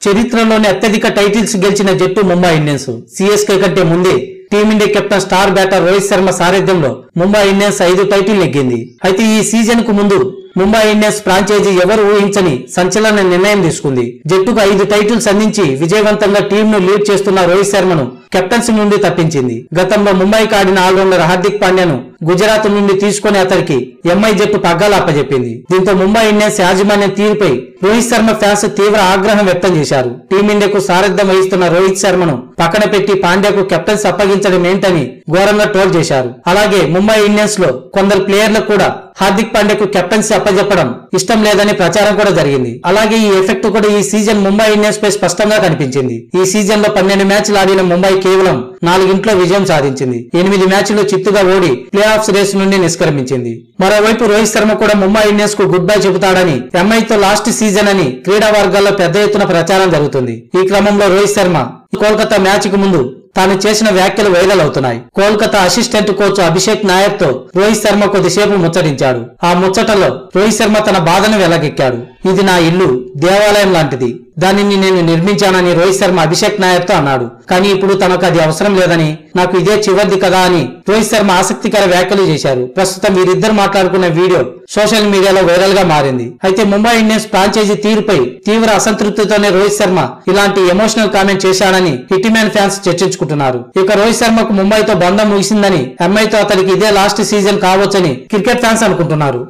చరిత్రలోనే అత్యధిక టైటిల్స్ గెలిచిన జట్టు ముంబై ఇండియన్స్. సిఎస్కే కంటే ముందే team India captain star batter Rohit Sharma సారథ్యంలో ముంబై ఇండియన్స్ 5 టైటిల్ నెగ్గింది. అయితే ఈ సీజన్ కు ముందు ముంబై ఇండియన్స్ ఫ్రాంచైజీ ఎవరు ఊహించని సంచలన నిర్ణయం తీసుకుంది. జట్టుకు 5 టైటిల్స్ అందించి విజయవంతంగా టీంను లీడ్ చేస్తున్న రోహిత్ శర్మను కెప్టెన్సీ నుండి తప్పించింది. గతంలో ముంబైకి ఆడిన ఆల్రౌండర్ హార్దిక్ పాండ్యాను గుజరాత్ నుండి తీసుకుని అతనికి ఎంఐ జట్టు పగ్గాలు అప్పజెప్పింది. దీంతో ముంబై ఇండియన్స్ యాజమాన్యం తీరుపై రోహిత్ శర్మ ఫ్యాన్స్ తీవ్ర ఆగ్రహం వ్యక్తం చేశారు. టీమిండియాకు సారథ్యం వహిస్తున్న రోహిత్ శర్మను పక్కన పెట్టి పాండ్యాకు కెప్టెన్సీ అప్పగించడం ఏంటని ఘోరంగా ట్రోల్ చేశారు. అలాగే ముంబై ఇండియన్స్ లో కొందరు ప్లేయర్లకు కూడా హార్దిక్ పాండ్యాకు కెప్టెన్సీ అప్పజెప్పడం ఇష్టం లేదని ప్రచారం కూడా జరిగింది. అలాగే ఈ ఎఫెక్ట్ కూడా ఈ సీజన్ ముంబై ఇండియన్స్ పై స్పష్టంగా కనిపించింది. ఈ సీజన్ లో 12 మ్యాచ్లు ఆడిన ముంబై కేవలం 4 విజయం సాధించింది. 8 మ్యాచ్లు చిత్తుగా ఓడి ప్లే ఆఫ్స్ రేస్ నుండి నిష్క్రమించింది. మరోవైపు రోహిత్ శర్మ కూడా ముంబై ఇండియన్స్ కు గుడ్ బై చెబుతాడని, ఎంఐతో లాస్ట్ సీజన్ అని క్రీడా వర్గాల్లో పెద్ద ఎత్తున ప్రచారం జరుగుతుంది. ఈ క్రమంలో రోహిత్ శర్మ కోల్కతా మ్యాచ్ కు ముందు తాను చేసిన వ్యాఖ్యలు వైరల్ అవుతున్నాయి. కోల్కతా అసిస్టెంట్ కోచ్ అభిషేక్ నాయర్ తో రోహిత్ శర్మ కొద్దిసేపు ముచ్చటించాడు. ఆ ముచ్చటలో రోహిత్ శర్మ తన బాధను వెల్లగెక్కాడు. ఇది నా ఇల్లు, దేవాలయం లాంటిది, దానిని నేను నిర్మించానని రోహిత్ శర్మ అభిషేక్ నాయర్ తో అన్నాడు. కానీ ఇప్పుడు తనకు అది అవసరం లేదని, నాకు ఇదే చివరిది కదా అని రోహిత్ శర్మ ఆసక్తికర వ్యాఖ్యలు చేశారు. ప్రస్తుతం వీరిద్దరు మాట్లాడుకున్న వీడియో సోషల్ మీడియాలో వైరల్ గా మారింది. అయితే ముంబై ఇండియన్స్ ఫ్రాంచైజీ తీరుపై తీవ్ర అసంతృప్తితోనే రోహిత్ శర్మ ఇలాంటి ఎమోషనల్ కామెంట్ చేశాడని హిట్మ్యాన్ ఫ్యాన్స్ చర్చించుకుంటున్నారు. ఇక రోహిత్ శర్మకు ముంబైతో బంధం ముగిసిందని, ఎంఐతో అతనికి ఇదే లాస్ట్ సీజన్ కావచ్చని క్రికెట్ ఫ్యాన్స్ అనుకుంటున్నారు.